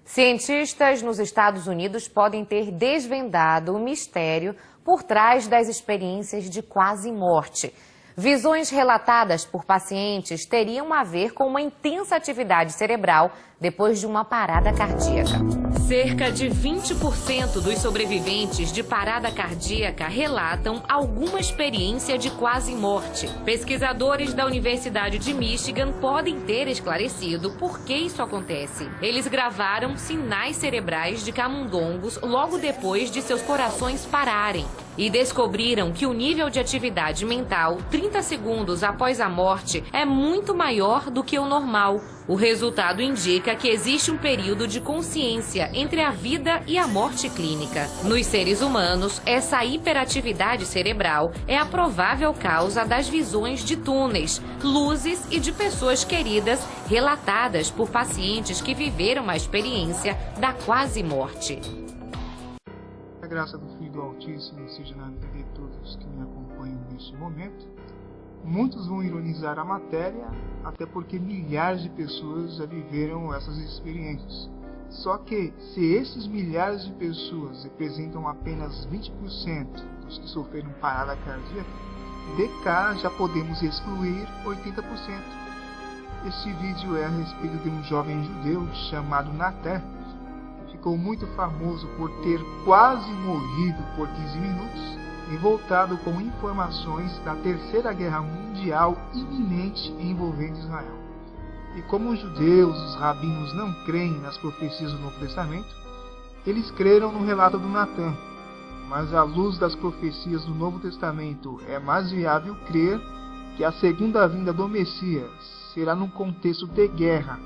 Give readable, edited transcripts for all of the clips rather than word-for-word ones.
Cientistas nos Estados Unidos podem ter desvendado o mistério por trás das experiências de quase morte. Visões relatadas por pacientes teriam a ver com uma intensa atividade cerebral depois de uma parada cardíaca. Cerca de 20% dos sobreviventes de parada cardíaca relatam alguma experiência de quase morte. Pesquisadores da Universidade de Michigan podem ter esclarecido por que isso acontece. Eles gravaram sinais cerebrais de camundongos logo depois de seus corações pararem e descobriram que o nível de atividade mental 30 segundos após a morte é muito maior do que o normal. O resultado indica que existe um período de consciência entre a vida e a morte clínica. Nos seres humanos, essa hiperatividade cerebral é a provável causa das visões de túneis, luzes e de pessoas queridas relatadas por pacientes que viveram uma experiência da quase morte. A graça do Filho do Altíssimo seja na vida de todos que me acompanham neste momento. Muitos vão ironizar a matéria, até porque milhares de pessoas já viveram essas experiências. Só que, se esses milhares de pessoas representam apenas 20% dos que sofreram parada cardíaca, de cá já podemos excluir 80%. Este vídeo é a respeito de um jovem judeu chamado Natan, que ficou muito famoso por ter quase morrido por 15 minutos, e voltado com informações da Terceira Guerra Mundial iminente envolvendo Israel. E como os judeus, os rabinos não creem nas profecias do Novo Testamento, eles creram no relato do Natan. Mas à luz das profecias do Novo Testamento, é mais viável crer que a segunda vinda do Messias será num contexto de guerra,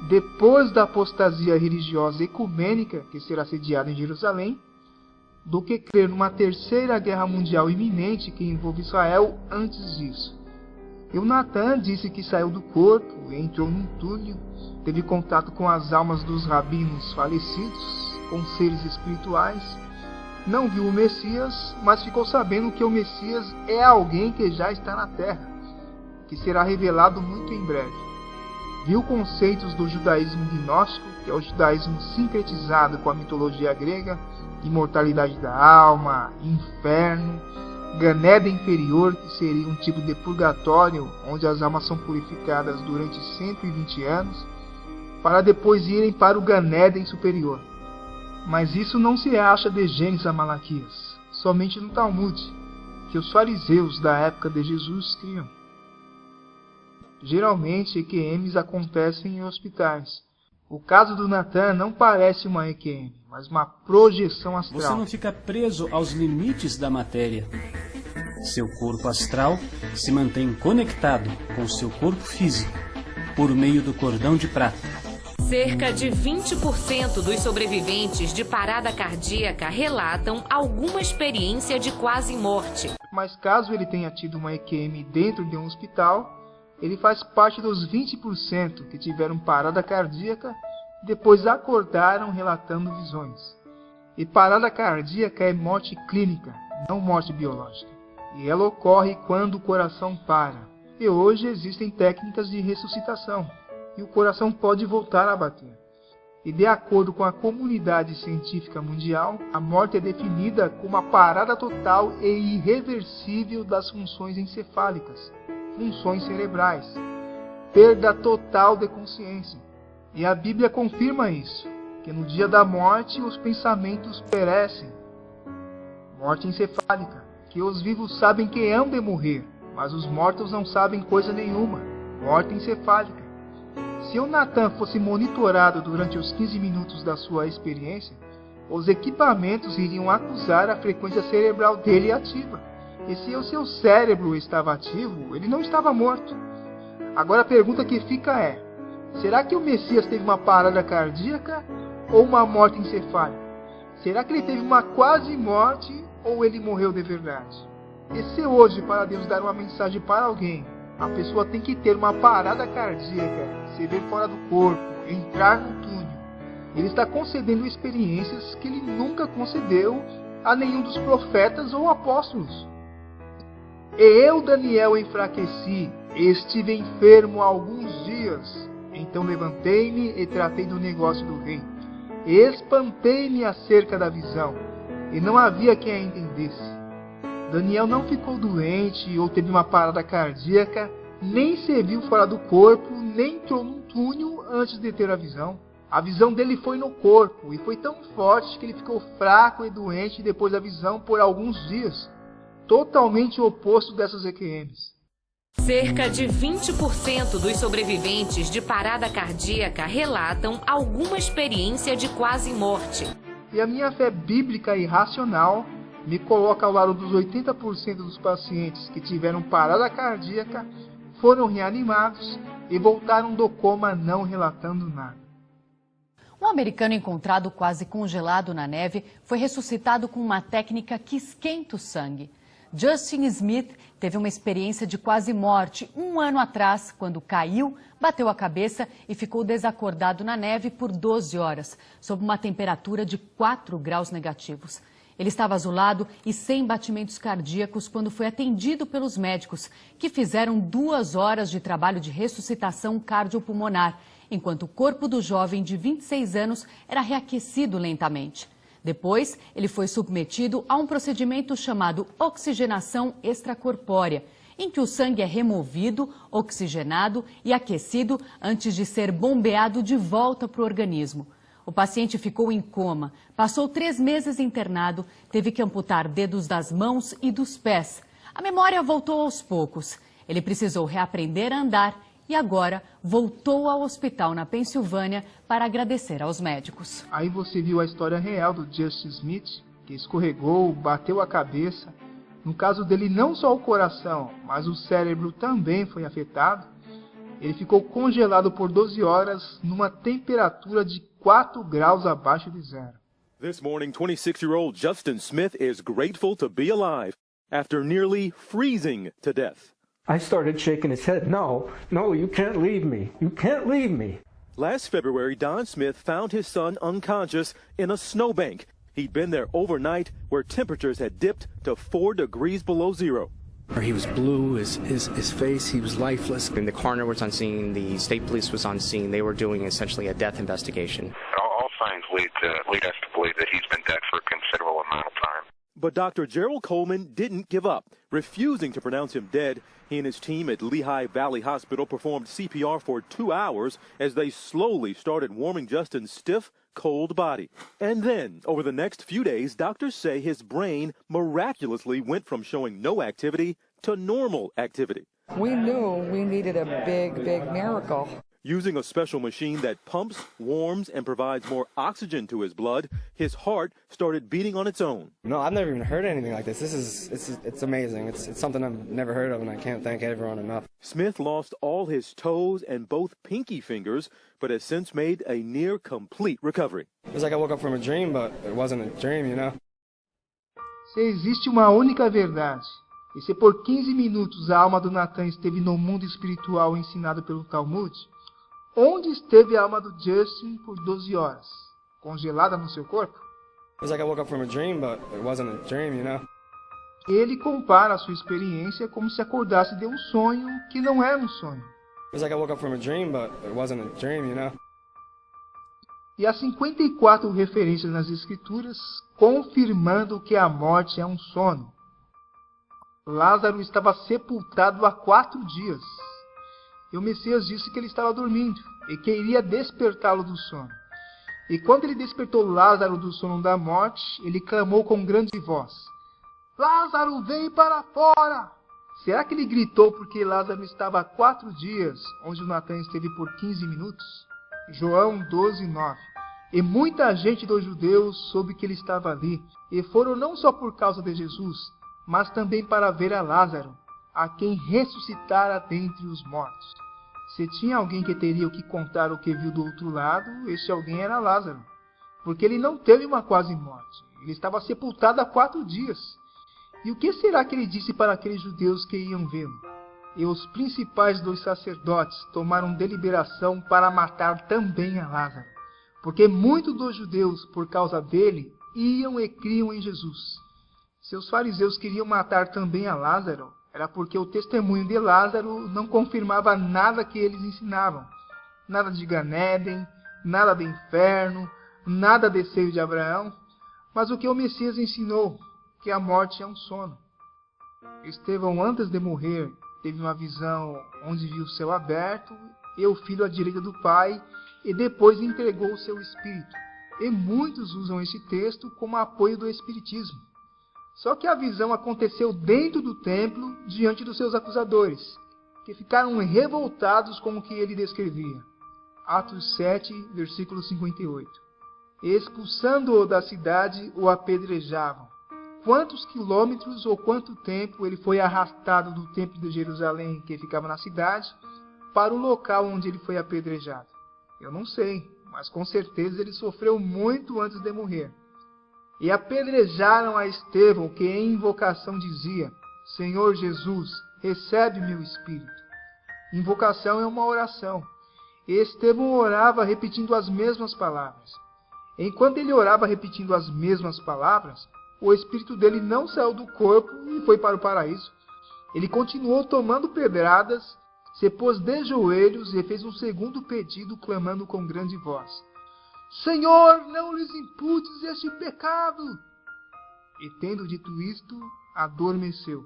depois da apostasia religiosa ecumênica que será sediada em Jerusalém, do que crer numa terceira guerra mundial iminente que envolve Israel antes disso. E o Natan disse que saiu do corpo, entrou num túnel, teve contato com as almas dos rabinos falecidos, com seres espirituais, não viu o Messias, mas ficou sabendo que o Messias é alguém que já está na terra, que será revelado muito em breve. Viu conceitos do judaísmo gnóstico, que é o judaísmo sincretizado com a mitologia grega, imortalidade da alma, inferno, Ganéden inferior, que seria um tipo de purgatório, onde as almas são purificadas durante 120 anos, para depois irem para o Ganéden superior. Mas isso não se acha de Gênesis a Malaquias, somente no Talmud, que os fariseus da época de Jesus criam. Geralmente, EQMs acontecem em hospitais. O caso do Natan não parece uma EQM, mas uma projeção astral. Você não fica preso aos limites da matéria. Seu corpo astral se mantém conectado com seu corpo físico por meio do cordão de prata. Cerca de 20% dos sobreviventes de parada cardíaca relatam alguma experiência de quase morte. Mas caso ele tenha tido uma EQM dentro de um hospital, ele faz parte dos 20% que tiveram parada cardíaca e depois acordaram relatando visões. E parada cardíaca é morte clínica, não morte biológica. E ela ocorre quando o coração para. E hoje existem técnicas de ressuscitação, e o coração pode voltar a bater. E de acordo com a comunidade científica mundial, a morte é definida como a parada total e irreversível das funções encefálicas, funções cerebrais, perda total de consciência. E a Bíblia confirma isso, que no dia da morte os pensamentos perecem. Morte encefálica, que os vivos sabem que hão de morrer, mas os mortos não sabem coisa nenhuma. Morte encefálica. Se o Natan fosse monitorado durante os 15 minutos da sua experiência, os equipamentos iriam acusar a frequência cerebral dele ativa. E se o seu cérebro estava ativo, ele não estava morto. Agora a pergunta que fica é: será que o Messias teve uma parada cardíaca ou uma morte encefálica? Será que ele teve uma quase morte ou ele morreu de verdade? E se hoje, para Deus dar uma mensagem para alguém, a pessoa tem que ter uma parada cardíaca, se ver fora do corpo, entrar no túnel, ele está concedendo experiências que ele nunca concedeu a nenhum dos profetas ou apóstolos. E eu, Daniel, enfraqueci, e estive enfermo há alguns dias. Então levantei-me e tratei do negócio do rei. Espantei-me acerca da visão, e não havia quem a entendesse. Daniel não ficou doente ou teve uma parada cardíaca, nem se viu fora do corpo, nem entrou num túnel antes de ter a visão. A visão dele foi no corpo, e foi tão forte que ele ficou fraco e doente depois da visão por alguns dias, totalmente o oposto dessas EQMs. Cerca de 20% dos sobreviventes de parada cardíaca relatam alguma experiência de quase morte. E a minha fé bíblica e racional me coloca ao lado dos 80% dos pacientes que tiveram parada cardíaca, foram reanimados e voltaram do coma não relatando nada. Um americano encontrado quase congelado na neve foi ressuscitado com uma técnica que esquenta o sangue. Justin Smith teve uma experiência de quase morte um ano atrás, quando caiu, bateu a cabeça e ficou desacordado na neve por 12 horas, sob uma temperatura de 4 graus negativos. Ele estava azulado e sem batimentos cardíacos quando foi atendido pelos médicos, que fizeram 2 horas de trabalho de ressuscitação cardiopulmonar, enquanto o corpo do jovem de 26 anos era reaquecido lentamente. Depois, ele foi submetido a um procedimento chamado oxigenação extracorpórea, em que o sangue é removido, oxigenado e aquecido antes de ser bombeado de volta para o organismo. O paciente ficou em coma, passou 3 meses internado, teve que amputar dedos das mãos e dos pés. A memória voltou aos poucos. Ele precisou reaprender a andar e agora voltou ao hospital na Pensilvânia para agradecer aos médicos. Aí você viu a história real do Justin Smith, que escorregou, bateu a cabeça. No caso dele, não só o coração, mas o cérebro também foi afetado. Ele ficou congelado por 12 horas numa temperatura de 4 graus abaixo de zero. This morning, 26-year-old Justin Smith is grateful to be alive after nearly freezing to death. I started shaking his head. No, you can't leave me. You can't leave me. Last February, Don Smith found his son unconscious in a snowbank. He'd been there overnight where temperatures had dipped to 4 degrees below zero. He was blue, his face, he was lifeless. And the coroner was on scene, the state police was on scene. They were doing essentially a death investigation. All signs lead us to believe that he's been dead for a considerable amount of time. But Dr. Gerald Coleman didn't give up. Refusing to pronounce him dead, he and his team at Lehigh Valley Hospital performed CPR for 2 hours as they slowly started warming Justin's stiff, cold body. And then, over the next few days, doctors say his brain miraculously went from showing no activity to normal activity. We knew we needed a big miracle. Using a special machine that pumps, warms, and provides more oxygen to his blood, his heart started beating on its own. No, I've never even heard anything like this. It's amazing. It's something I've never heard of, and I can't thank everyone enough. Smith lost all his toes and both pinky fingers, but has since made a near complete recovery. It was like I woke up from a dream, but it wasn't a dream, you know? Se existe uma única verdade, e se por 15 minutos a alma do Nathan esteve no mundo espiritual ensinado pelo Talmud, onde esteve a alma do Justin por 12 horas? Congelada no seu corpo? It was like I woke up from a dream, but it wasn't a dream, you know? Ele compara a sua experiência como se acordasse de um sonho que não era um sonho. It was like I woke up from a dream, but it wasn't a dream, you know? E há 54 referências nas escrituras confirmando que a morte é um sono. Lázaro estava sepultado há 4 dias. E o Messias disse que ele estava dormindo e que iria despertá-lo do sono. E quando ele despertou Lázaro do sono da morte, ele clamou com grande voz: Lázaro, vem para fora! Será que ele gritou porque Lázaro estava há 4 dias, onde o Natã esteve por 15 minutos? João 12:9. E muita gente dos judeus soube que ele estava ali, e foram não só por causa de Jesus, mas também para ver a Lázaro, a quem ressuscitara dentre os mortos. Se tinha alguém que teria o que contar o que viu do outro lado, esse alguém era Lázaro, porque ele não teve uma quase morte, ele estava sepultado há 4 dias. E o que será que ele disse para aqueles judeus que iam vê-lo? E os principais dos sacerdotes tomaram deliberação para matar também a Lázaro, porque muitos dos judeus, por causa dele, iam e criam em Jesus. Se os fariseus queriam matar também a Lázaro, era porque o testemunho de Lázaro não confirmava nada que eles ensinavam. Nada de Gan Eden, nada de inferno, nada de seio de Abraão, mas o que o Messias ensinou, que a morte é um sono. Estevão, antes de morrer, teve uma visão onde viu o céu aberto e o Filho à direita do Pai, e depois entregou o seu Espírito. E muitos usam esse texto como apoio do Espiritismo. Só que a visão aconteceu dentro do templo, diante dos seus acusadores, que ficaram revoltados com o que ele descrevia. Atos 7, versículo 58. Expulsando-o da cidade, o apedrejavam. Quantos quilômetros ou quanto tempo ele foi arrastado do templo de Jerusalém, que ficava na cidade, para o local onde ele foi apedrejado? Eu não sei, mas com certeza ele sofreu muito antes de morrer. E apedrejaram a Estevão, que em invocação dizia: Senhor Jesus, recebe meu espírito. Invocação é uma oração. E Estevão orava repetindo as mesmas palavras. Enquanto ele orava repetindo as mesmas palavras, o espírito dele não saiu do corpo e foi para o paraíso. Ele continuou tomando pedradas, se pôs de joelhos e fez um segundo pedido, clamando com grande voz: Senhor, não lhes imputes este pecado! E tendo dito isto, adormeceu.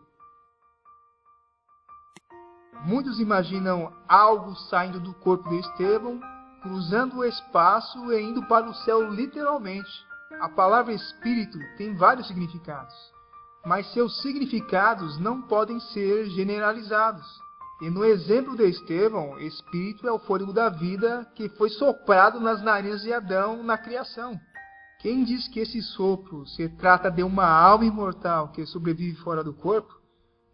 Muitos imaginam algo saindo do corpo de Estevão, cruzando o espaço e indo para o céu literalmente. A palavra espírito tem vários significados, mas seus significados não podem ser generalizados. E no exemplo de Estevão, espírito é o fôlego da vida que foi soprado nas narinas de Adão na criação. Quem diz que esse sopro se trata de uma alma imortal que sobrevive fora do corpo,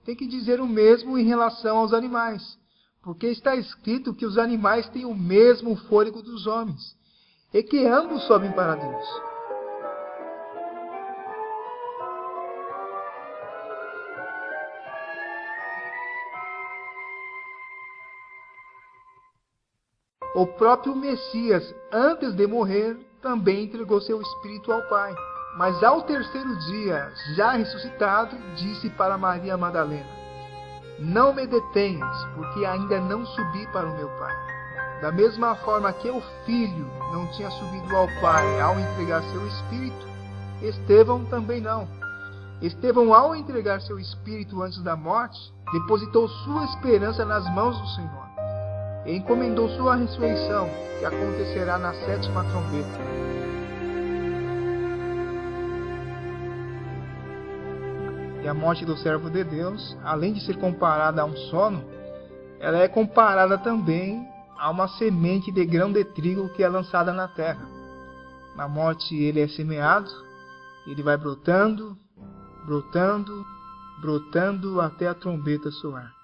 tem que dizer o mesmo em relação aos animais, porque está escrito que os animais têm o mesmo fôlego dos homens, e que ambos sobem para Deus. O próprio Messias, antes de morrer, também entregou seu espírito ao Pai. Mas ao terceiro dia, já ressuscitado, disse para Maria Madalena: Não me detenhas, porque ainda não subi para o meu Pai. Da mesma forma que o Filho não tinha subido ao Pai ao entregar seu espírito, Estevão também não. Estevão, ao entregar seu espírito antes da morte, depositou sua esperança nas mãos do Senhor e encomendou sua ressurreição, que acontecerá na 7ª trombeta. E a morte do servo de Deus, além de ser comparada a um sono, ela é comparada também a uma semente de grão de trigo que é lançada na terra. Na morte ele é semeado, ele vai brotando, brotando, brotando até a trombeta soar.